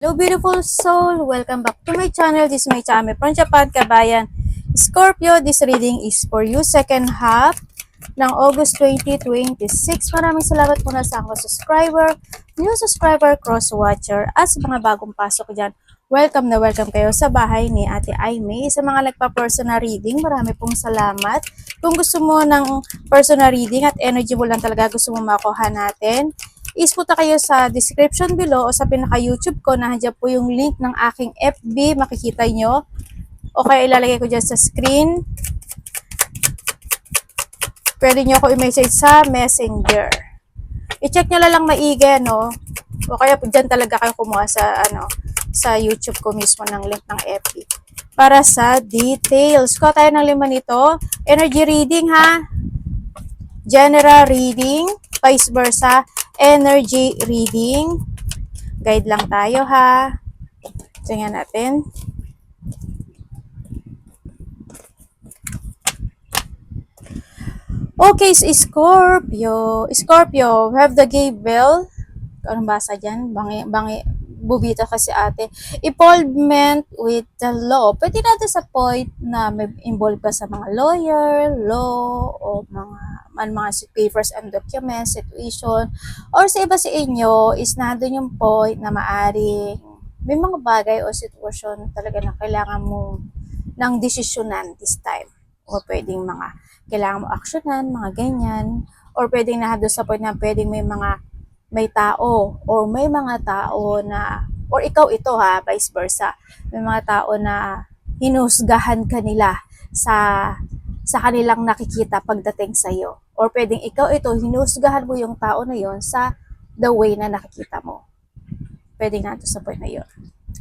Hello beautiful soul! Welcome back to my channel. This is my channel from Japan, Kabayan. Scorpio, this reading is for you. Second half ng August 2026. Maraming salamat muna sa akong subscriber, new subscriber, cross-watcher, at sa mga bagong pasok dyan. Welcome na welcome kayo sa bahay ni Ate Aimee. Sa mga nagpa-personal reading, marami pong salamat. Kung gusto mo ng personal reading at energy mo lang talaga gusto mo makuha natin, punta kayo sa description below o sa pinaka-YouTube ko, nandiyan po yung link ng aking FB, makikita nyo. O kaya ilalagay ko dyan sa screen. Pwede nyo ako i-message sa Messenger. I-check nyo lang maigi, no? O kaya dyan talaga kayo kumuha sa, sa YouTube ko mismo ng link ng FB. Para sa details. Kuha tayo ng 5 nito. Energy reading, ha? General reading, vice versa. Energy reading. Guide lang tayo, ha? Tingnan natin. Okay, Scorpio. Scorpio, we have the gate bell. Anong basa dyan? Bubita kasi ate. Involvement with the law. Pwede natin sa point na may involved ka sa mga lawyer, law, o mga papers and documents, situation, or sa iba sa inyo is nandun yung point na maaring may mga bagay o sitwasyon talaga na kailangan mo ng desisyonan this time. O pwedeng mga kailangan mo aksyonan, mga ganyan. Or pwedeng nahado sa point na pwedeng may tao or may mga tao na, or ikaw ito ha, vice versa. May mga tao na hinusgahan kanila sa kanilang nakikita pagdating sa iyo. Or pwedeng ikaw ito, hinusgahan mo yung tao na yon sa the way na nakikita mo. Pwedeng nato sa point na yon.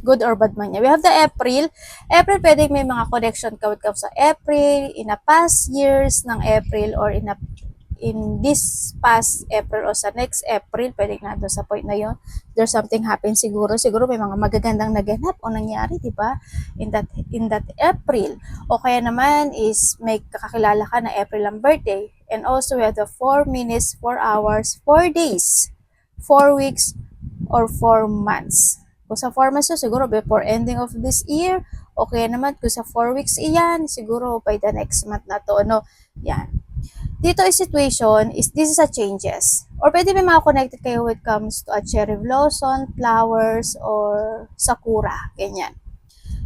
Good or bad man niya. We have the April. April, pwedeng may mga connection ka with sa April, in the past years ng April, or in this past April o sa next April, pwedeng na doon sa point na yon. There's something happen siguro may mga magagandang naganap o nangyari, di ba? In that April. O kaya naman is may kakakilala ka na April ang birthday. And also we have the 4 minutes, 4 hours, 4 days, 4 weeks, or 4 months. Kung sa 4 months siguro before ending of this year, okay naman kung sa 4 weeks iyan, siguro by the next month na to, no? Yan. Dito is situation is this is a changes. Or pwede may mga connected kayo when it comes to a cherry blossom, flowers, or sakura, ganyan.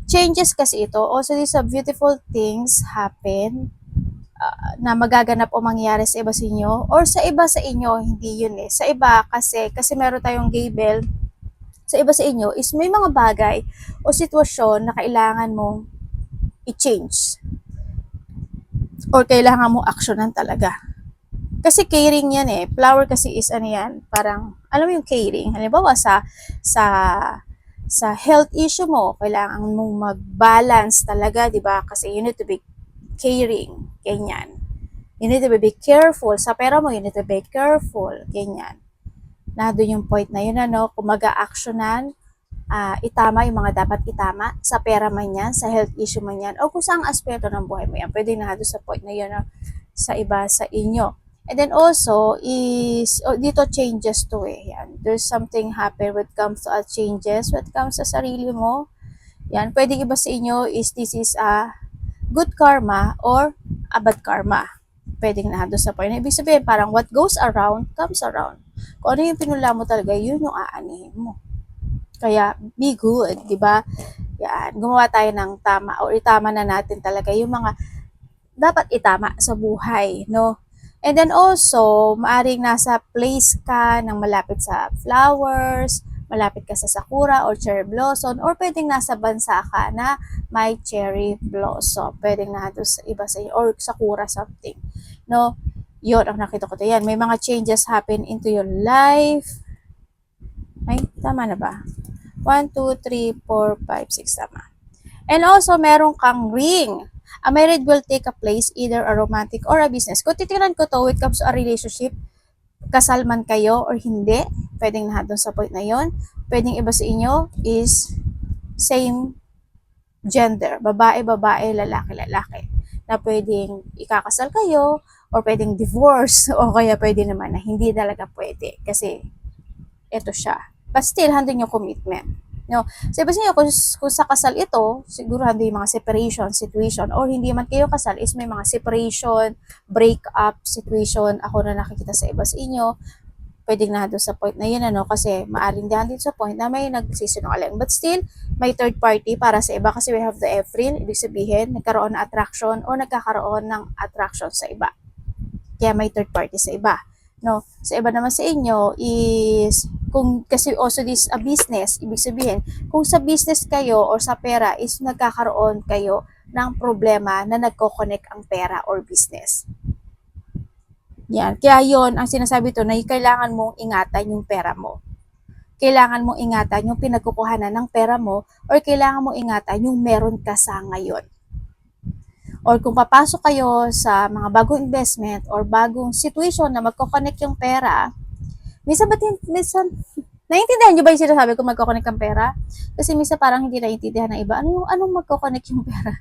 Changes kasi ito. Also, these are beautiful things happen na magaganap o mangyayari sa iba sa inyo. Or sa iba sa inyo, hindi yun eh. Sa iba kasi meron tayong gable, sa iba sa inyo is may mga bagay o sitwasyon na kailangan mong i-change or kailangan mong aksyonan talaga. Kasi caring yan eh. Flower kasi is ano yan, parang, alam mo yung caring. Halimbawa sa health issue mo, kailangan mong mag-balance talaga, di ba? Kasi you need to be caring, ganyan. You need to be careful. Sa pera mo, you need to be careful, ganyan. Na doon yung point na yun, ano, kung mag-a-actionan, itama yung mga dapat itama, sa pera man yan, sa health issue man yan, o kung saang aspeto ng buhay mo yan, pwede na doon sa point na yun, no, sa iba sa inyo. And then also, dito changes to eh, yan. There's something happen when it comes to changes, when it comes sa sarili mo, yan, pwede iba sa inyo is this is a good karma or a bad karma. Pwedeng na doon sa point. Ibig sabihin, parang what goes around, comes around. Kung ano yung pinula mo talaga, yun yung aanihin mo. Kaya, be good, di ba? Yan, gumawa tayo ng tama o itama na natin talaga yung mga dapat itama sa buhay, no? And then also, maaring nasa place ka ng malapit sa flowers, malapit ka sa sakura or cherry blossom, or pwedeng nasa bansa ka na may cherry blossom. Pwedeng na doon sa iba sa or sakura something, no? Yun ang nakita ko. Yan, may mga changes happen into your life. Ay, tama na ba? 1, 2, 3, 4, 5, 6, tama. And also, meron kang ring. A marriage will take a place, either a romantic or a business. Kung titignan ko to, when it comes to a relationship, kasal man kayo or hindi, pwedeng na doon sa point na yon. Pwedeng iba sa inyo is same gender. Babae, babae, lalaki, lalaki. Na pwedeng ikakasal kayo, or pwedeng divorce, o kaya pwede naman na hindi talaga pwede. Kasi, ito siya. But still, handun yung commitment. No? Sa iba sa inyo, kung sa kasal ito, siguro hindi yung mga separation situation or hindi man kayo kasal is may mga separation, break-up situation ako na nakikita sa iba sa inyo. Pwedeng na doon sa point na yun, ano, kasi maaring diyan dito sa point na may nagsisinungaling. But still, may third party para sa iba kasi we have the April, ibig sabihin, nagkaroon ng attraction o nagkakaroon ng attraction sa iba. Kaya may third party sa iba. No, sa iba naman sa inyo is kung kasi also this a business, ibig sabihin, kung sa business kayo or sa pera is nagkakaroon kayo ng problema na nagko-connect ang pera or business. Yan. Kaya yon ang sinasabi to na kailangan mong ingatan yung pera mo. Kailangan mong ingatan yung pinagkukuhanan ng pera mo or kailangan mong ingatan yung meron ka sa ngayon. Or kung papasok kayo sa mga bagong investment or bagong situation na magkoconnect yung pera, minsan naiintindihan nyo ba yung sinasabi ko magkoconnect ang pera? Kasi minsan parang hindi naiintindihan ng iba, anong magkoconnect yung pera?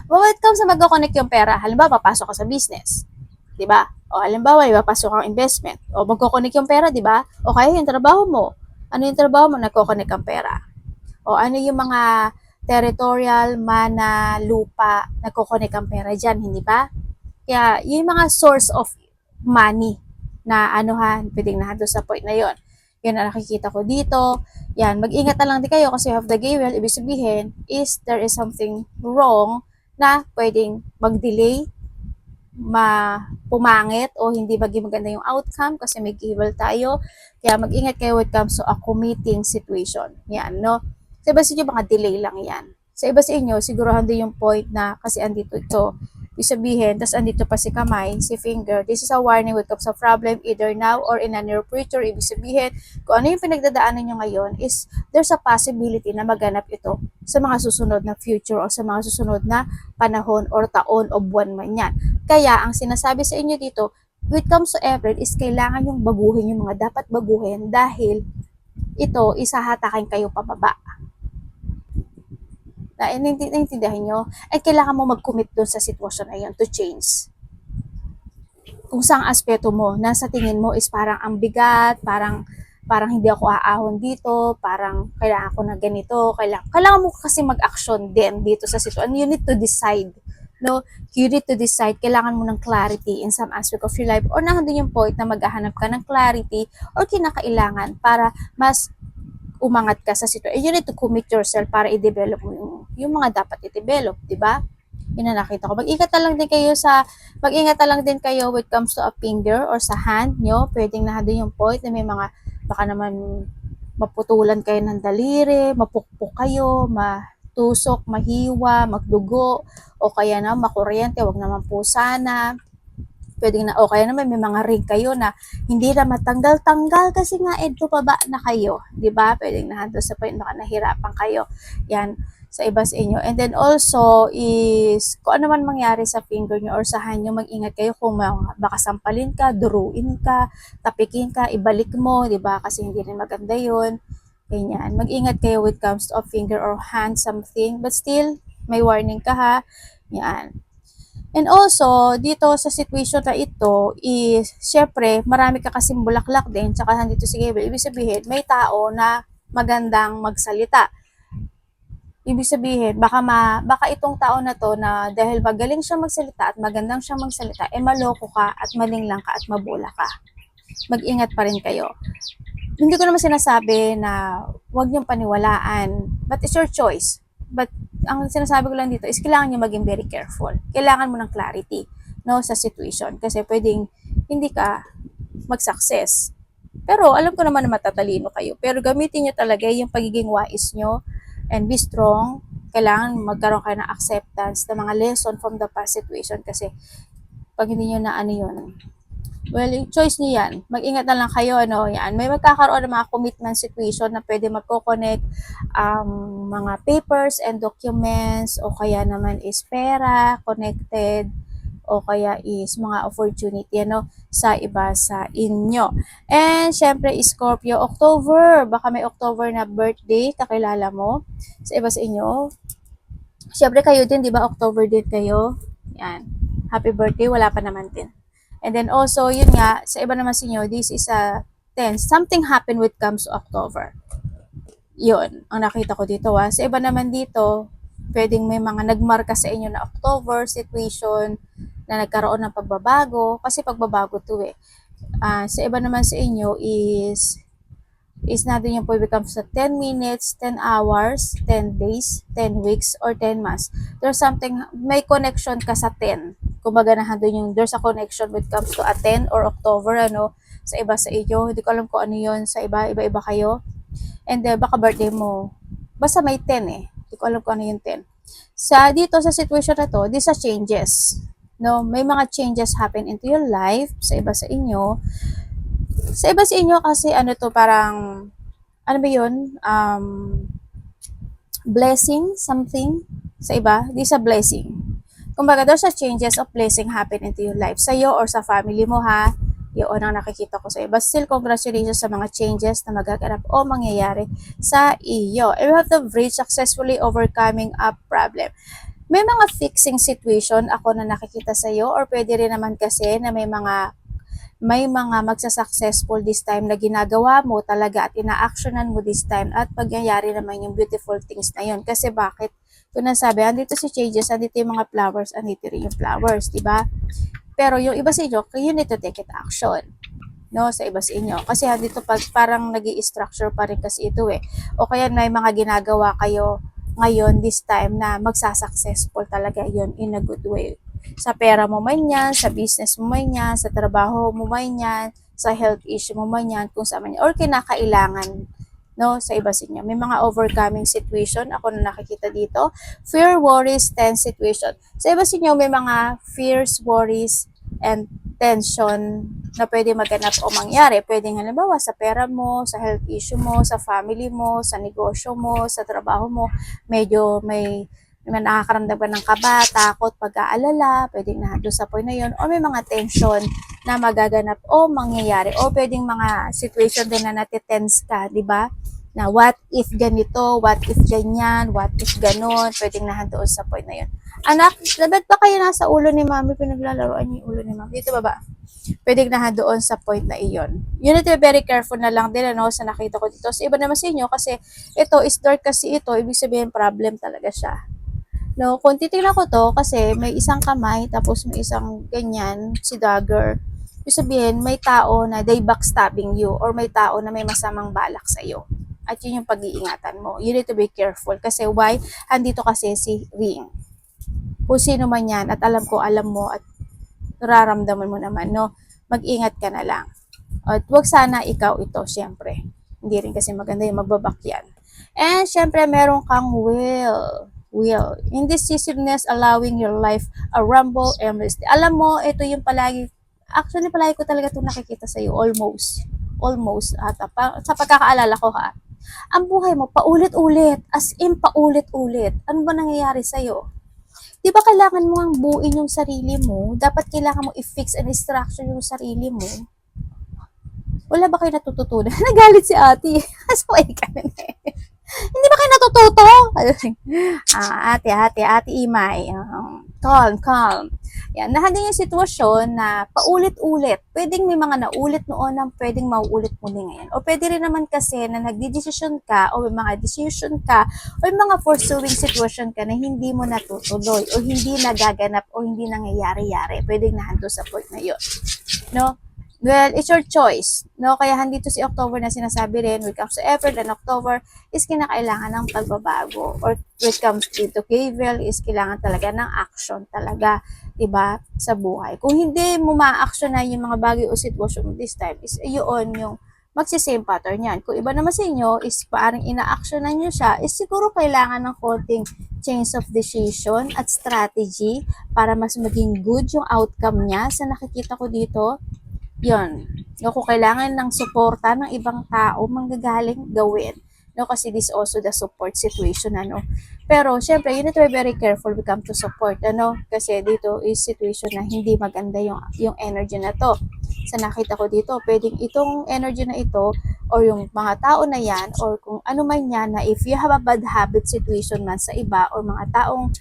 When it comes sa magkoconnect yung pera, halimbawa papasok ka sa business, di ba? O halimbawa, papasok kang investment, o magkoconnect yung pera, di ba? O kaya yung trabaho mo, ano yung trabaho mo, nagkoconnect ang pera. O ano yung mga territorial, mana, lupa, nagkoconnect ang pera dyan, hindi ba? Kaya, yung mga source of money na pwedeng nahando sa point na yon. Yun ang nakikita ko dito. Yan, mag-ingat na lang din kayo kasi you have the gay well, ibig sabihin is there is something wrong na pwedeng mag-delay, pumangit o hindi maging maganda yung outcome kasi may evil tayo. Kaya mag-ingat kayo when it comes to a committing situation. Yan, no? Sa iba sa inyo, mga delay lang yan. Sa iba sa inyo, siguro din yung point na kasi andito ito. Ibig sabihin, tas andito pa si kamay, si finger. This is a warning when it comes to problem either now or in a near future. Ibig sabihin, kung ano yung pinagdadaanan nyo ngayon is there's a possibility na maganap ito sa mga susunod na future o sa mga susunod na panahon or taon o buwan man yan. Kaya, ang sinasabi sa inyo dito, when it comes to April is kailangan yung baguhin yung mga dapat baguhin dahil ito, isahatakin kayo pababa. Naintindihan nyo? At kailangan mo mag-commit doon sa sitwasyon na yun to change. Kung saang aspeto mo, nasa tingin mo is parang ang bigat, parang hindi ako aahon dito, parang kailangan ko na ganito, kailangan mo kasi mag-action din dito sa sitwasyon. You need to decide. No, you need to decide, kailangan mo ng clarity in some aspect of your life or nandun yung point na maghahanap ka ng clarity or kinakailangan para mas umangat ka sa sitwasyon. You need to commit yourself para i-develop mo yung mga dapat i-develop, di ba? Yun na nakita ko. Mag-ingat na lang din kayo when it comes to a finger or sa hand nyo. Pwedeng na din yung point na may mga, baka naman maputulan kayo ng daliri, mapukpok kayo, matusok, mahiwa, magdugo, o kaya na makuryente, wag naman po sana. Pwedeng na, o kaya naman may mga ring kayo na hindi na matanggal-tanggal kasi nga pababa na kayo, di ba? Pwedeng na hando sa point na nahirapan kayo. Yan, sa iba sa inyo. And then also is, kung ano man mangyari sa finger nyo or sa hand nyo, mag-ingat kayo kung baka sampalin ka, duruin ka, tapikin ka, ibalik mo, di ba? Kasi hindi rin maganda yun. Ganyan. Mag-ingat kayo when it comes to a finger or hand something. But still, may warning ka ha. Yan. And also, dito sa situation na ito is, syempre, marami ka kasing bulaklak din, tsaka nandito si Gabriel. Ibig sabihin, may tao na magandang magsalita. Ibig sabihin, baka itong tao na to na dahil magaling siya magsalita at magandang siya magsalita, maloko ka at malinglang ka at mabula ka. Mag-ingat pa rin kayo. Hindi ko naman sinasabi na huwag niyong paniwalaan, but it's your choice. But ang sinasabi ko lang dito is kailangan nyo maging very careful. Kailangan mo ng clarity, no, sa situation. Kasi pwedeng hindi ka mag-success. Pero alam ko naman na matatalino kayo. Pero gamitin nyo talaga yung pagiging wise nyo and be strong. Kailangan magkaroon kayo ng acceptance ng mga lesson from the past situation. Kasi pag hindi nyo na yun, well, choice niyo yan. Mag-ingat na lang kayo, yan. May magkakaroon ng mga commitment situation na pwede magko-connect mga papers and documents o kaya naman is pera connected o kaya is mga opportunity sa iba sa inyo. And syempre, Scorpio, October. Baka may October na birthday, kakilala mo sa iba sa inyo. Syempre kayo din, di ba? October din kayo. Yan. Happy birthday, wala pa naman din. And then also, yun nga, sa iba naman sa inyo, this is a 10. Something happened when it comes to October. Yun, ang nakita ko dito. Sa iba naman dito, pwedeng may mga nagmarka sa inyo na October situation na nagkaroon ng pagbabago. Kasi pagbabago to eh. Sa iba naman sa inyo is natin yung pwede becomes sa 10 minutes, 10 hours, 10 days, 10 weeks, or 10 months. There's something, may connection ka sa 10. Kumbaga na doon yung there's a connection when it comes to a 10 or October, sa iba sa inyo. Hindi ko alam kung ano yun sa iba, iba-iba kayo. And baka birthday mo, basta may 10 eh. Hindi ko alam kung ano yung 10. Dito sa situation na to, these are changes. No, may mga changes happen into your life sa iba sa inyo. Sa iba sa inyo kasi ano to parang ano ba yun? Blessing something sa iba, this a blessing. Kumbaga, there's a changes of blessing happen into your life. Sa'yo or sa family mo ha, yun ang nakikita ko sa iba. Still, congratulations sa mga changes na magaganap o mangyayari sa iyo. And you have to bridge successfully overcoming a problem. May mga fixing situation ako na nakikita sa iyo or pwede rin naman kasi na may mga magsa-successful this time na ginagawa mo talaga at ina-actionan mo this time at pagyayari naman yung beautiful things na yun. Kasi bakit? Kung nasabi, andito si changes, andito yung mga flowers, andito rin yung flowers, di ba? Pero yung iba sa inyo, you need to take it action. No, sa iba sa inyo. Kasi dito parang nag-i-structure pa rin kasi ito eh. O kaya may mga ginagawa kayo ngayon, this time, na magsa-successful talaga yun in a good way. Sa pera mo man yan, sa business mo man yan, sa trabaho mo man yan, sa health issue mo man yan, kung saan man yan, or kinakailangan, no, sa iba sa inyo. May mga overcoming situation, ako na nakikita dito. Fear, worries, tense situation. Sa iba sa inyo, may mga fears, worries, and tension na pwede maganap o mangyari. Pwedeng halimbawa sa pera mo, sa health issue mo, sa family mo, sa negosyo mo, sa trabaho mo, medyo may nakakaramdam ka ng kaba, takot, pag-aalala, pwedeng na doon sa point na yun, o may mga tension na magaganap o mangyayari, o pwedeng mga situation din na natitense ka, di ba? Na what if ganito, what if ganyan, what if ganon, pwedeng na doon sa point na yun. Anak, dapat ba kayo nasa ulo ni mami, pinaglalaroan niyo yung ulo ni mami? Dito baba. Pwedeng na doon sa point na iyon. You need to be very careful na lang din sa nakita ko dito. Sa iba naman sa inyo kasi ito is dark kasi ito, ibig sabihin problem talaga siya. No, kung titignan ko to kasi may isang kamay tapos may isang ganyan, si dagger. Ibig sabihin may tao na they backstabbing you or may tao na may masamang balak sa iyo. At yun yung pag-iingatan mo. You need to be careful kasi why? Andito kasi si Ring. Kung sino man yan at alam mo at nararamdaman mo naman, no? Mag-ingat ka na lang. At wag sana ikaw ito, syempre. Hindi rin kasi maganda yung magbabak yan. And syempre, meron kang will. In this seasonness, allowing your life a rumble aimlessly. Alam mo, ito yung palagi ko talaga ito nakikita sa iyo, almost. At sa pagkakaalala ko ha, ang buhay mo, paulit-ulit. As in, paulit-ulit. Ano ba nangyayari sa'yo? Di ba kailangan mo ang buuin yung sarili mo? Dapat kailangan mo i-fix and structure yung sarili mo. Wala ba kayo natututunan? Nagalit si ate. Asaway ka na eh. Hindi ba kayo natututo? Ate Imay. Calm. Yan, nahaging yung sitwasyon na paulit-ulit. Pwedeng may mga naulit noon na pwedeng mauulit muli ngayon. O pwede rin naman kasi na nagdi-decision ka o may mga decision ka o may mga pursuing situation ka na hindi mo natutuloy o hindi nagaganap o hindi nangyayari-yari. Pwedeng nahando sa point na yun. No? Well, it's your choice. No? Kaya handito si October na sinasabi rin, when it comes to effort and October, is kinakailangan ng pagbabago. Or when it comes to Gabriel, is kailangan talaga ng action talaga, diba, sa buhay. Kung hindi mo ma-action na yung mga bagay o sitwasyon mo this time, is yun yung magsisame pattern yan. Kung iba naman sa inyo, is parang ina-actionan nyo siya, is siguro kailangan ng konting change of decision at strategy para mas maging good yung outcome niya. Sa nakikita ko dito, yun. No, kung kailangan ng suporta ng ibang tao, manggagaling gawin. No, kasi this also the support situation, ano. Pero, syempre, you need to be very careful when it comes to support, ano. Kasi dito is situation na hindi maganda yung energy na to. Sa nakita ko dito, pwedeng itong energy na ito, or yung mga tao na yan, or kung ano man yan, na if you have a bad habit situation man sa iba, or mga taong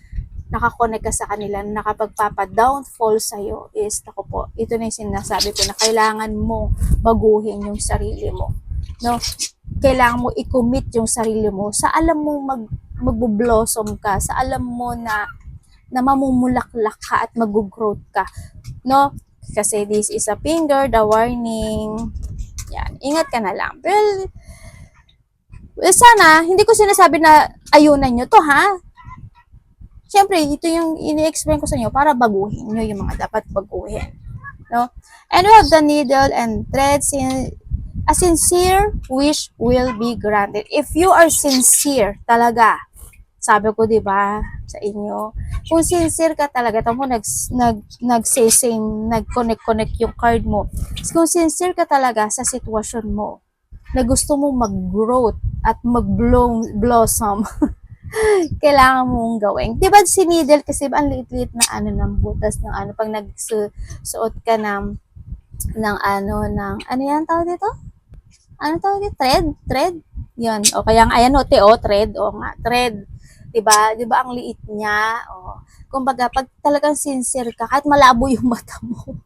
nakakonect ka sa kanila, nakapagpapa-downfall sa'yo is, ako po, ito na yung sinasabi ko na kailangan mo baguhin yung sarili mo. No? kailangan mo i-commit yung sarili mo sa alam mo magbo-blossom ka, sa alam mo na mamumulaklak ka at mag-growth ka, no? Kasi this is a finger, the warning. Yan, ingat ka na lang. Well, sana, hindi ko sinasabi na ayunan nyo to, ha? Siyempre, ito yung ini-explain ko sa inyo para baguhin nyo yung mga dapat baguhin. No? And we have the needle and thread. A sincere wish will be granted. If you are sincere talaga, sabi ko 'di ba sa inyo, kung sincere ka talaga, tamo nag-connect yung card mo. Kung sincere ka talaga sa sitwasyon mo, na gusto mong mag-growth at mag-blossom, kailangan mong gawin. Di ba si needle kasi ang liit-liit na ano ng butas ng ano pag nagsuot ka ng ano yan tawag dito? Ano tawag dito? Thread? Yan. O kaya nga ayan o, thread. O nga, thread. Diba? Diba ang liit niya? O. Kumbaga, pag talagang sincere ka, kahit malabo yung mata mo.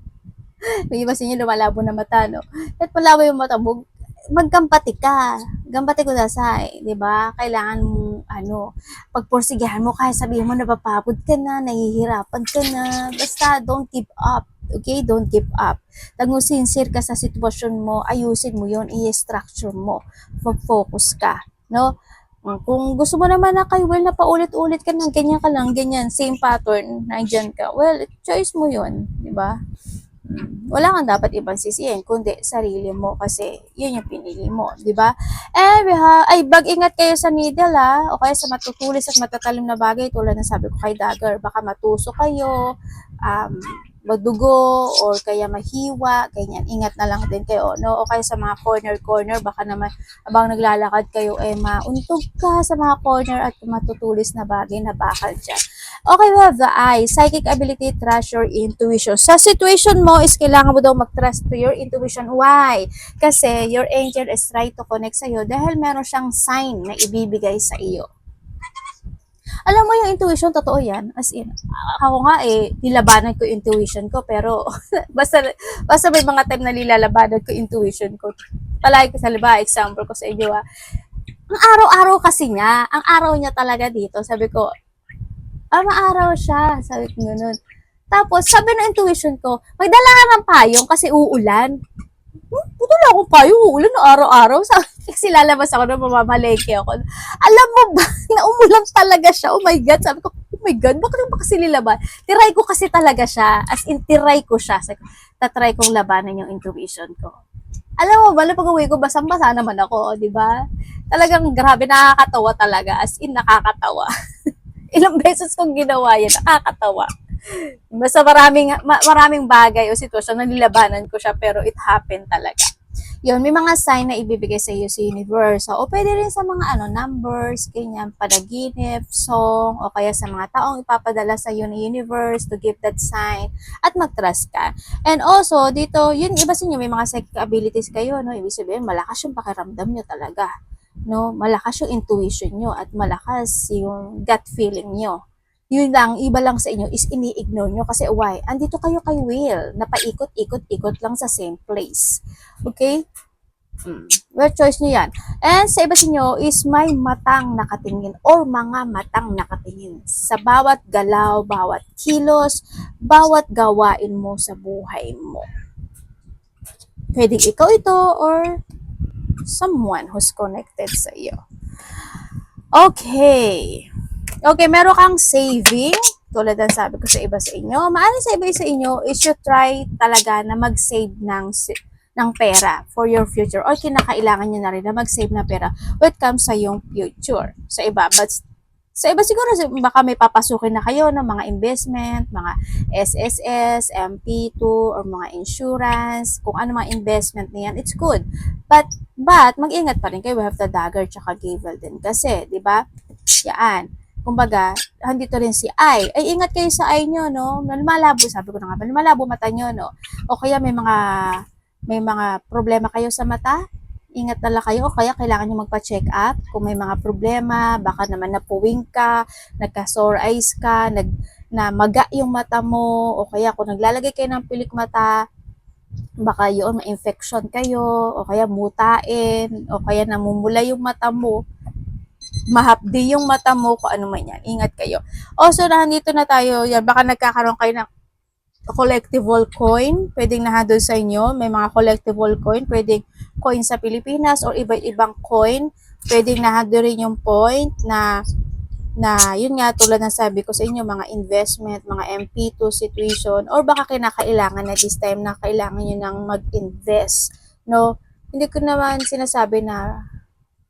May iba sa inyo lumalabo na mata, no? Kahit malabo yung mata mo, magkampati ka. Gampati ko dasay, 'di ba? Kailangan mo pagpursigihan mo kahit sabihin mo napapagod ka na, nahihirapan ka na, basta don't give up. Okay? Don't give up. Tagmo sincere ka sa sitwasyon mo, ayusin mo 'yon, i-structure mo. Mag-focus ka, no? Kung gusto mo naman na kay well na paulit-ulit ka ng ganyan ka lang, ganyan, same pattern, nandiyan ka. Well, choice mo 'yon, 'di ba? Wala kang dapat ibang sisihin kundi sarili mo kasi yun yung pinili mo, di ba? Bag-ingat kayo sa needle o kaya sa matutulis at matatalim na bagay tulad ng sabi ko kay Dagger, baka matuso kayo, madugo or kaya mahiwa, ganyan. Ingat na lang din kayo, no? O kaya sa mga corner, baka naman abang naglalakad kayo mauntog ka sa mga corner at matutulis na bagay na bakal dyan. Okay, we have the eye. Psychic ability, trust your intuition. Sa situation mo is kailangan mo daw mag-trust to your intuition. Why? Kasi your angel is trying to connect sa iyo dahil meron siyang sign na ibibigay sa iyo. Alam mo yung intuition, totoo yan. As in, ako nga nilabanan ko intuition ko, pero basta may mga time na nilalabanan ko intuition ko. Palagi ko sa example ko sa inyo ang araw-araw kasi niya, ang araw niya talaga dito, sabi ko, maaraw siya, sabi ko ganun. Tapos, sabi ng intuition ko, magdala ka ng payong kasi uulan. Puto lang akong payong, uulan na araw-araw. Kasi lalabas ako na mamamaleke ako. Alam mo ba, na umulan talaga siya. Oh my God, sabi ko, oh my God, bakit ba kasi nilaban? Tiray ko kasi talaga siya. As in, tiray ko siya. Sabi ko, tatry kong labanan yung intuition ko. Alam mo ba, na pag-uwi ko, basang-basa naman ako, di ba? Talagang grabe, nakakatawa talaga. As in, nakakatawa. Ilang beses kong ginawa yan, nakakatawa. Basta maraming bagay o sitwasyon na nilabanan ko siya pero it happened talaga. Yun, may mga sign na ibibigay sa iyo sa universe. O pwede rin sa mga numbers, ganyan, panaginip, song, o kaya sa mga taong ipapadala sa iyo ng universe to give that sign at mag-trust ka. And also, dito, yun, iba sa inyo, may mga psychic abilities kayo, no? Ibig sabihin, malakas yung pakiramdam nyo talaga. No, malakas yung intuition nyo at malakas yung gut feeling nyo. Yun lang, iba lang sa inyo is ini-ignore nyo kasi why? Andito kayo kay Will, napaikot-ikot-ikot lang sa same place. Okay? Well, choice nyo yan. And sa iba sa inyo is may matang nakatingin or mga matang nakatingin sa bawat galaw, bawat kilos, bawat gawain mo sa buhay mo. Pwede ikaw ito or someone who's connected sa iyo. Okay, meron kang saving. Tulad ng sabi ko sa iba sa inyo. Maano sa iba sa inyo is you try talaga na mag-save ng pera for your future. Or kinakailangan nyo na rin na mag-save na pera when it comes sa yung future. Sa iba, but sa iba siguro, baka may papasukin na kayo ng mga investment, mga SSS, MP2, or mga insurance, kung ano mga investment niyan, it's good. But mag-ingat pa rin kayo. We have the Dagger tsaka Gavel din kasi, di ba? Yan. Kumbaga, andito rin si eye. Ay, ingat kayo sa eye nyo, no? Lumalabo, sabi ko na nga, lumalabo mata nyo, no? O kaya may mga problema kayo sa mata, ingat na lang kayo, o kaya kailangan nyo magpa-check up kung may mga problema, baka naman napuwing ka, nagka-sore eyes ka, namaga yung mata mo, o kaya kung naglalagay kayo ng pilik mata, Baka yun, ma-infection kayo, o kaya mutain, o kaya namumula yung mata mo, mahapdi yung mata mo, kung ano man yan. Ingat kayo. Also, nandito na tayo, yan, baka nagkakaroon kayo ng collectible coin, pwedeng nahandol sa inyo, may mga collectible coin, pwedeng coin sa Pilipinas or iba-ibang coin, pwedeng nahandol rin yung point yun nga tulad ng sabi ko sa inyo, mga investment, mga MP2 situation, or baka kinakailangan na this time na kailangan nyo nang mag-invest, no? Hindi ko naman sinasabi na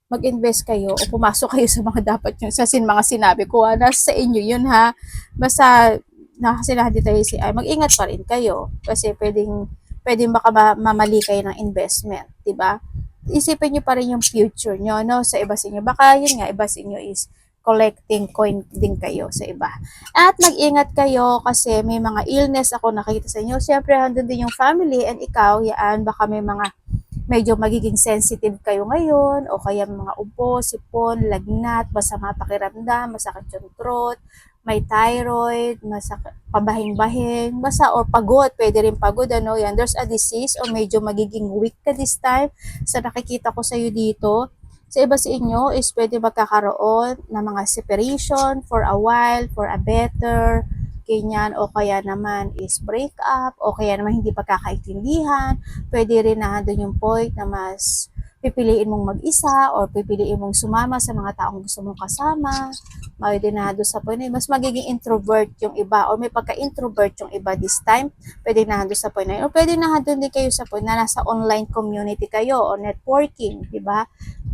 mag-invest kayo o pumasok kayo sa mga dapat yung mga sinabi ko, nasa sa inyo yun ha. Basta nakasinahan tayo si ay mag-ingat pa rin kayo kasi pwedeng baka mamali kayo ng investment, 'di ba? Isipin niyo pa rin yung future niyo, no, sa iba sa inyo. Baka yun nga, iba sa inyo is collecting coin din kayo sa iba. At mag-ingat kayo kasi may mga illness ako nakita sa inyo. Siyempre, handun din yung family and ikaw, yaan, baka may mga medyo magiging sensitive kayo ngayon o kaya mga ubo, sipon, lagnat, masama pakiramdam, masakit yung throat, may thyroid, masakit, pabahing-bahing, basta or pagod, pwede rin pagod, ano, yan, there's a disease or medyo magiging weak ka this time. Sa nakikita ko sa iyo dito, sa iba sa inyo is pwede magkakaroon ng mga separation for a while, for a better, ganyan, o kaya naman is break up, o kaya naman hindi pagkakaintindihan, pwede rin na doon yung point na mas pipiliin mong mag-isa or pipiliin mong sumama sa mga taong gusto mong kasama. Pwede na doon sa point na mas magiging introvert yung iba or may pagka-introvert yung iba this time. Pwede na doon sa point na yun. O pwede na doon din kayo sa point na nasa online community kayo o networking, di ba?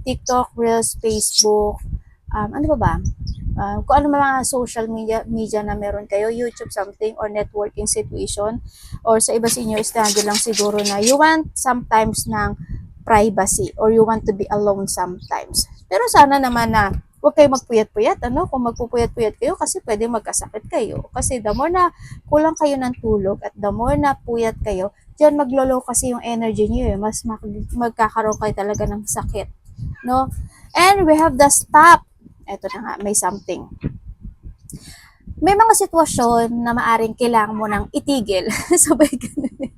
TikTok, Reels, Facebook, ano ba ba? Kung ano mga social media na meron kayo, YouTube something or networking situation or sa iba sa inyo standard lang siguro na you want sometimes ng privacy or you want to be alone sometimes. Pero sana naman na huwag kayo magpuyat-puyat, ano? Kung magpupuyat-puyat kayo kasi pwede magkasakit kayo. Kasi the more na kulang kayo ng tulog at the more na puyat kayo, diyan maglolo kasi yung energy niyo eh. Mas magkakaroon kayo talaga ng sakit, no? And we have the stop. Ito na nga, may something. May mga sitwasyon na maaring kailangan mo nang itigil. Sabay ganun.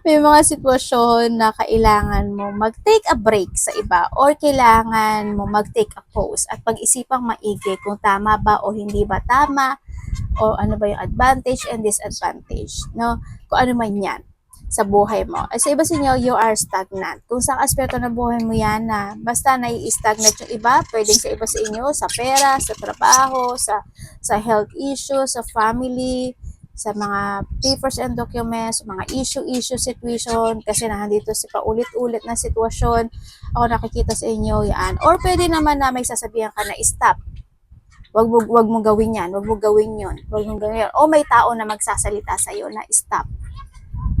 May mga sitwasyon na kailangan mo mag-take a break sa iba or kailangan mo mag-take a pause at pag-isipang maigi kung tama ba o hindi ba tama o ano ba yung advantage and disadvantage, no? Kung ano man yan sa buhay mo. At sa iba sa inyo, you are stagnant. Kung sa aspeto ng buhay mo yan na basta nai-stagnant yung iba, pwedeng sa iba sa inyo, sa pera, sa trabaho, sa health issues, sa family, sa mga papers and documents, mga issue situation, kasi nandito si paulit-ulit na sitwasyon, ako nakikita sa inyo yan. Or pwede naman na may sasabihan ka na stop. Wag mo gawin yan, wag mo gawin yun, wag mo gawin yan. O may tao na magsasalita sa iyo na stop.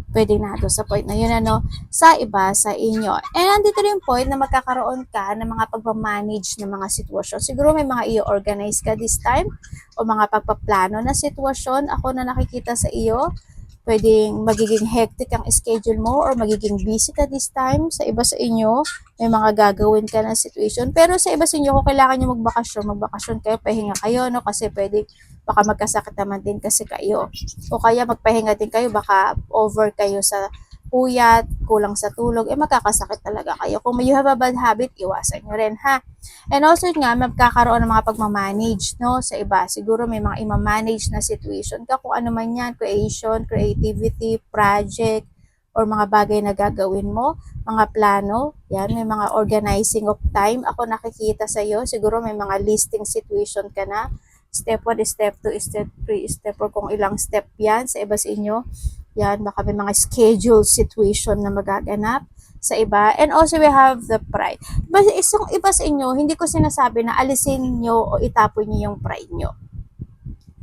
Pwede na doon sa point na yun, ano, sa iba, sa inyo. And nandito rin point na magkakaroon ka ng mga pagmamanage ng mga sitwasyon. Siguro may mga i-organize ka this time o mga pagpaplano na sitwasyon. Ako na nakikita sa iyo, pwedeng magiging hectic ang schedule mo or magiging busy ka this time. Sa iba sa inyo, may mga gagawin ka na situation. Pero sa iba sa inyo, kung kailangan nyo magbakasyon kayo, pahinga kayo, no? Kasi pwedeng baka magkasakit naman din kasi kayo. O kaya magpahinga din kayo, baka over kayo sa puyat, kulang sa tulog, magkakasakit talaga kayo. Kung you have a bad habit, iwasan nyo rin, ha? And also nga, magkakaroon ng mga pagmamanage, no? Sa iba, siguro may mga i-manage na situation ka, kung ano man yan, creation, creativity, project, or mga bagay na gagawin mo, mga plano, yan, may mga organizing of time. Ako nakikita sa iyo, siguro may mga listing situation ka na, step 1, step 2, step 3, step 4, kung ilang step yan sa iba sa inyo. Yan, baka may mga schedule situation na magaganap sa iba. And also, we have the pride. But isang iba sa inyo, hindi ko sinasabi na alisin nyo o itapon nyo yung pride nyo.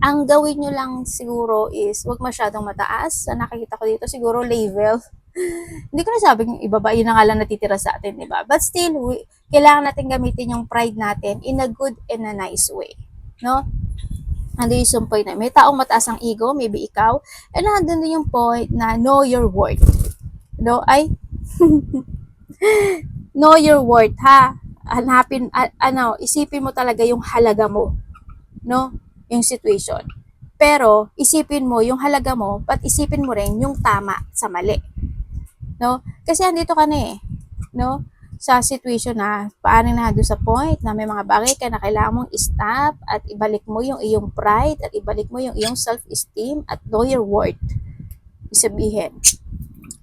Ang gawin nyo lang siguro is, wag masyadong mataas. Sa nakikita ko dito, siguro level. Hindi ko nasabing ibaba, yun na nga lang natitira sa atin, diba? But still, kailangan natin gamitin yung pride natin in a good and a nice way. No? Nandun yung point na may taong mataas ang ego, maybe ikaw, and nandun din yung point na know your worth. No? Know your worth, ha? Hanapin, isipin mo talaga yung halaga mo. No? Yung situation. Pero isipin mo yung halaga mo, at isipin mo rin yung tama sa mali, no? Kasi andito ka na eh, no? Sa situation na paano na doon sa point na may mga bagay ka na kailangan mong stop at ibalik mo yung iyong pride at ibalik mo yung iyong self-esteem at know your worth. Isabihin,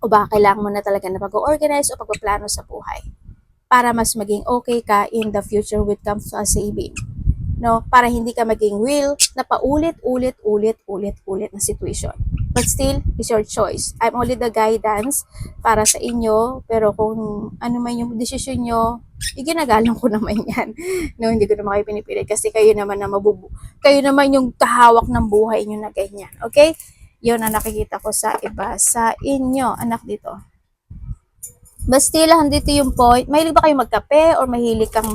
o baka kailangan mo na talaga na pag-organize o pagpaplano sa buhay para mas maging okay ka in the future when it comes to saving, no? Para hindi ka maging will na paulit-ulit-ulit-ulit na situation. But still, it's your choice. I'm only the guidance para sa inyo, pero kung ano man yung decision nyo, iginagalang ko naman yan. No, hindi ko naman kayo pinipilit kasi kayo naman na kayo naman yung kahawak ng buhay nyo na ganyan. Okay? Yun ang nakikita ko sa iba. Sa inyo, anak dito. But still, handito yung point. Mahilig ba kayo magkape or mahilig kang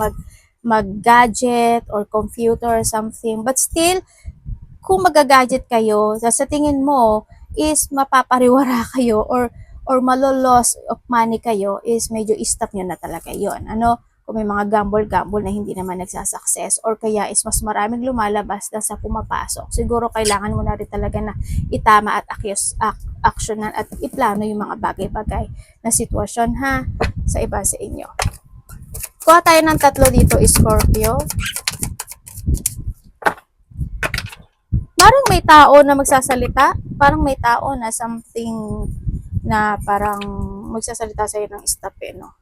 mag-gadget or computer or something? But still, kung mag-gadget kayo, sa tingin mo is mapapariwara kayo or malo-loss of money kayo, is medyo stop nyo na talaga yon. Ano, kung may mga gamble-gamble na hindi naman nagsasucess or kaya is mas maraming lumalabas na sa pumapasok, siguro kailangan mo na rin talaga na itama at actionan at iplano yung mga bagay-bagay na sitwasyon ha, sa iba sa inyo. Kuha tayo ng tatlo dito, Scorpio. Parang may tao na magsasalita, parang may tao na something na parang magsasalita sa'yo ng stop eh, no?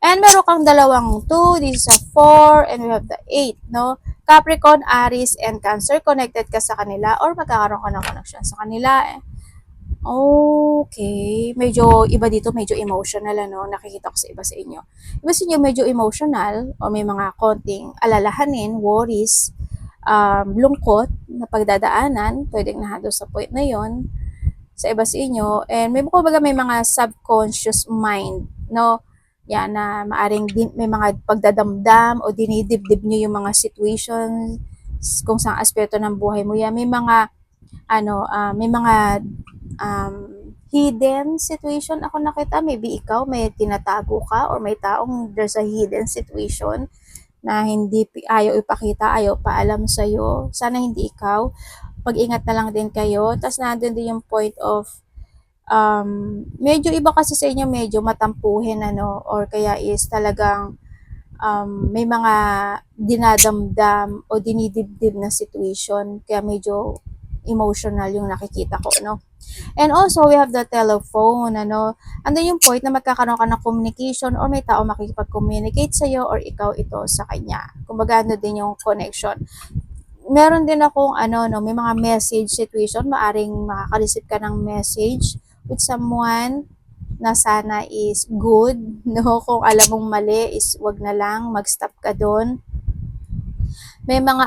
And meron kang dalawang 2, this is a 4, and we have the 8, no? Capricorn, Aries, and Cancer, connected ka sa kanila or magkakaroon ka ng connection sa kanila eh. Okay. Medyo iba dito, medyo emotional, ano, nakikita ko sa iba sa inyo. Iba sa inyo medyo emotional o may mga konting alalahanin, worries, lungkot na pagdadaanan, pwedeng nahado sa point na yon sa iba sa inyo. And may kumbaga may mga subconscious mind, no? Yan na maaring may mga pagdadamdam o dinidibdib nyo yung mga situations kung saan aspeto ng buhay mo yan. May mga may mga hidden situation ako nakita. Maybe ikaw may tinatago ka or may taong there's a hidden situation na hindi ayaw ipakita, ayaw paalam sa'yo. Sana hindi ikaw. Pag-ingat na lang din kayo. Tapos nandun din yung point of medyo iba kasi sa inyo, medyo matampuhin ano, or kaya is talagang may mga dinadamdam o dinidibdib na situation. Kaya medyo emotional yung nakikita ko, no? And also, we have the telephone, ano. Andun yung point na magkakaroon ka ng communication or may tao makikipag-communicate sa'yo or ikaw ito sa kanya. Kumbaga, ano din yung connection. Meron din akong, no, may mga message situation, maaring makaka-receive ka ng message with someone na sana is good, no? Kung alam mong mali is wag na lang, mag-stop ka doon. May mga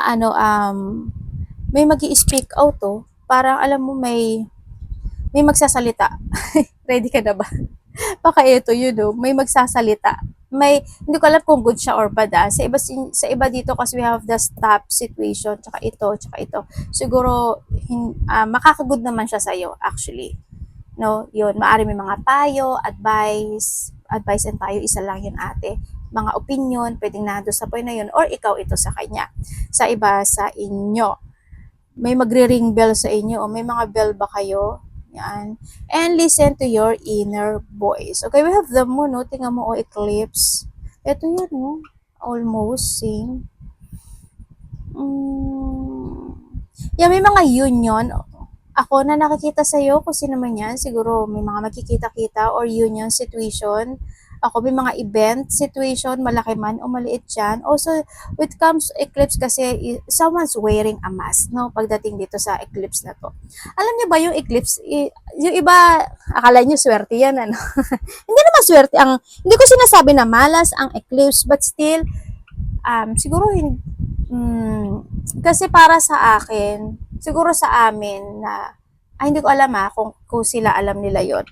may magi-speak out oh. Parang alam mo may magsasalita. Ready ka na ba? Baka ito yun oh, may magsasalita. Hindi ko alam kung good siya or bad ah. Sa iba dito kasi we have the stop situation, tsaka ito. Siguro, makakagood naman siya sa'yo actually. No, yun, maaari may mga payo, advice and payo, isa lang yun ate. Mga opinion, pwedeng nando sa point na yun, or ikaw ito sa kanya. Sa iba sa inyo. May magre-ring bell sa inyo, o may mga bell ba kayo? Yan. And listen to your inner voice. Okay, we have the moon, no? Tingnan mo, eclipse. Ito yun, no? Almost same. Yeah, may mga union. Ako na nakikita sa'yo, kung sino man yan, siguro may mga magkikita-kita or union situation. Ako may mga event situation, malaki man o maliit yan. Also, when it comes to eclipse kasi, someone's wearing a mask, no? Pagdating dito sa eclipse na to. Alam niyo ba yung eclipse, yung iba, akala niyo swerte yan, ano? Hindi naman swerte, hindi ko sinasabi na malas ang eclipse, but still, siguro, kasi para sa akin, siguro sa amin na, hindi ko alam kung sila alam nila yon.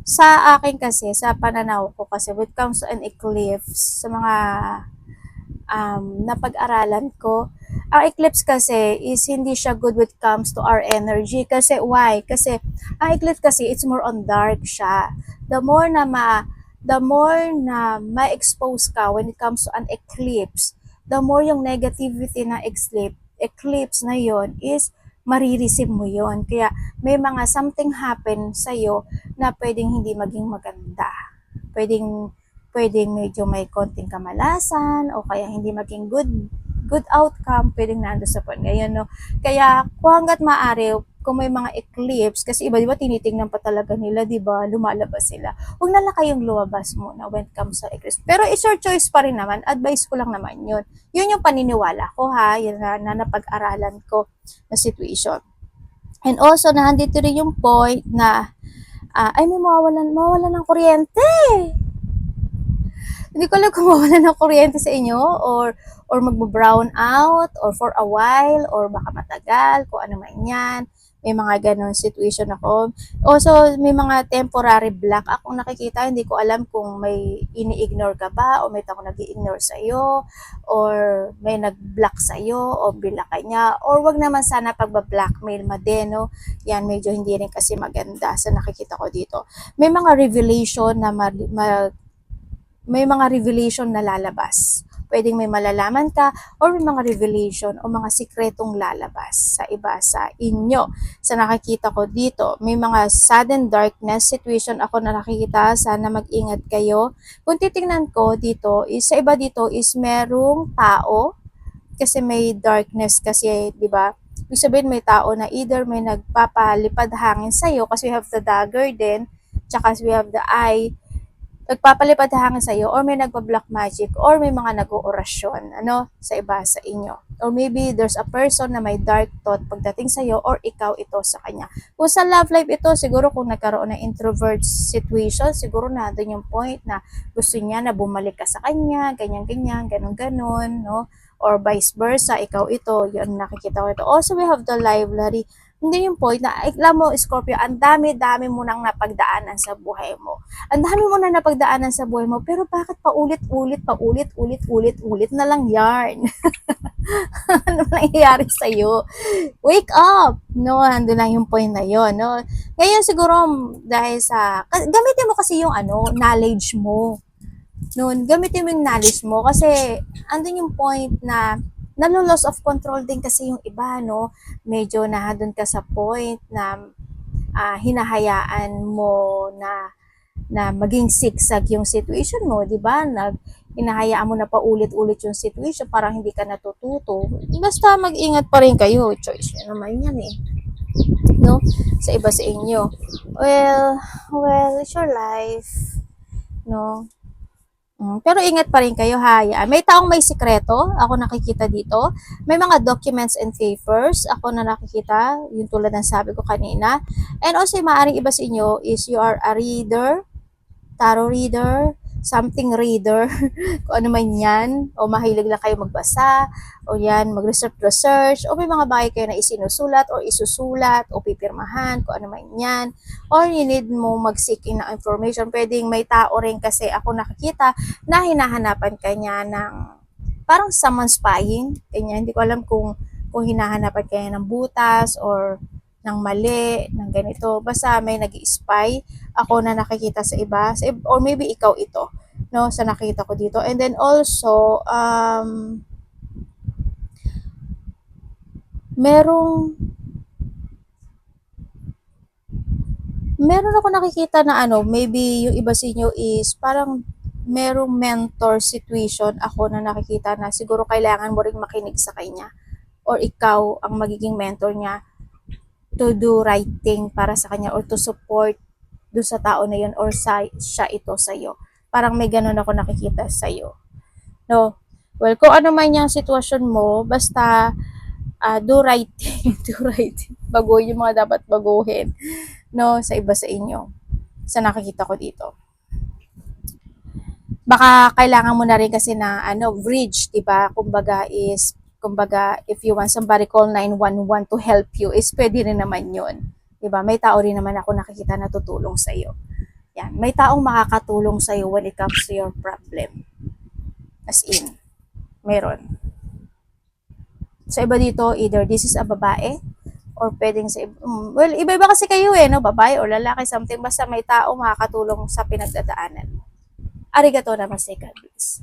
Sa akin kasi, sa pananaw ko kasi, when it comes to an eclipse, sa mga napag-aralan ko, ang eclipse kasi is hindi siya good when it comes to our energy. Kasi why? Kasi ang eclipse kasi, it's more on dark siya. The more na ma-expose ka when it comes to an eclipse, the more yung negativity na eclipse na yon is marireceive mo yon. Kaya may mga something happen sa'yo na pwedeng hindi maging maganda. Pwedeng medyo may konting kamalasan o kaya hindi maging good outcome, pwedeng nando sa point ngayon, no? Kaya kung hanggat maaari, kung may mga eclipse, kasi iba, di ba, tinitingnan pa talaga nila, di ba, lumalabas sila. Huwag na lang kayong lumabas muna when it comes sa eclipse. Pero is your choice pa rin naman, advice ko lang naman yun. Yun yung paniniwala ko, ha, yun na napag-aralan ko na situation. And also, nandito rin yung point na, ay, may mawawalan ng kuryente. Hindi ko alam kung mawala ng kuryente sa inyo or magbo-brown out or for a while or baka matagal, kung ano man yan. May mga ganon situation ako. Also, may mga temporary block akong nakikita. Hindi ko alam kung may ini-ignore ka ba o may tao nag-i-ignore sa'yo or may nag-block sa'yo o bila ka niya. Or wag naman sana pagba-blackmail no? Yan, medyo hindi rin kasi maganda sa nakikita ko dito. May mga revelation na may mga revelation na lalabas. Pwedeng may malalaman ka or may mga revelation o mga sikretong lalabas sa iba sa inyo. Sa nakikita ko dito, may mga sudden darkness situation ako na nakikita. Sana mag-ingat kayo. Kung titingnan ko dito, sa iba dito is merong tao kasi may darkness kasi, di ba? Ibig sabihin may tao na either may nagpapalipad hangin sa'yo kasi we have the dagger din, tsaka we have the eye, nagpapalipad hangin sa iyo or may nagpa-black magic or may mga nag-oorasyon sa iba sa inyo. Or maybe there's a person na may dark thought pagdating sa iyo or ikaw ito sa kanya. Kung sa love life ito, siguro kung nagkaroon ng introvert situation, siguro na doon yung point na gusto niya na bumalik ka sa kanya, ganyan-ganyan, ganun-ganon, no? Or vice versa, ikaw ito, yun nakikita ko ito. Also, we have the library. Hindi yung point na, alam mo, Scorpio, ang dami-dami mo nang napagdaanan sa buhay mo. Ang dami mo na napagdaanan sa buhay mo, pero bakit paulit-ulit na lang yarn? Ano nangyayari sa'yo? Wake up! No, andun lang yung point na yon, no? Ngayon siguro, dahil sa, gamitin mo kasi yung knowledge mo. Noon, gamitin mo yung knowledge mo kasi andun yung point na nalo-loss of control din kasi yung iba, no? Medyo nahadun ka sa point na hinahayaan mo na maging sigsag yung situation mo, di ba? Hinahayaan mo na paulit-ulit yung situation, parang hindi ka natututo. Basta mag-ingat pa rin kayo. Choice nyo naman yan eh. No? Sa iba sa inyo. Well, it's your life. No? Pero ingat pa rin kayo ha. May taong may sikreto, ako nakikita dito. May mga documents and papers, ako na nakikita, yung tulad ng sabi ko kanina. And also, maaaring iba sa inyo is you are a reader, tarot reader, something reader, kung ano man yan, o mahilig lang kayo magbasa, o yan, mag-research, o may mga bagay kayo na isinusulat, o isusulat, o pipirmahan, kung ano man yan, or you need mo mag-seeking ng information. Pwedeng may tao rin kasi ako nakikita na hinahanapan kanya ng parang someone spying, kanya, hindi ko alam kung hinahanapan kanya ng butas, or ng mali, ng ganito. Basta may nag-i-spy ako na nakikita sa iba, or maybe ikaw ito, no, sa nakita ko dito. And then also, meron ako nakikita na maybe yung iba sa inyo is parang merong mentor situation ako na nakikita na siguro kailangan mo ring makinig sa kanya or ikaw ang magiging mentor niya to do right thing para sa kanya or to support do sa tao na yun or siya ito sa'yo. Parang may ganun ako nakikita sa'yo. No? Well, kung ano man yung sitwasyon mo, basta do right thing, do right thing. Baguhin yung mga dapat baguhin. No? Sa iba sa inyo. Sa nakikita ko dito. Baka kailangan mo na rin kasi na bridge, 'di ba? Kumbaga if you want somebody call 911 to help you, is pwede rin naman 'yun. 'Di ba? May tao rin naman ako nakikita na tutulong sa iyo. Yan, may taong makakatulong sa iyo when it comes to your problem. As in, meron. Sa iba dito, either this is a babae or pwedeng sa well, iba-iba kasi kayo no, babae or lalaki, something, basta may tao makakatulong sa pinagdadaanan mo. Arigato namaste, God bless.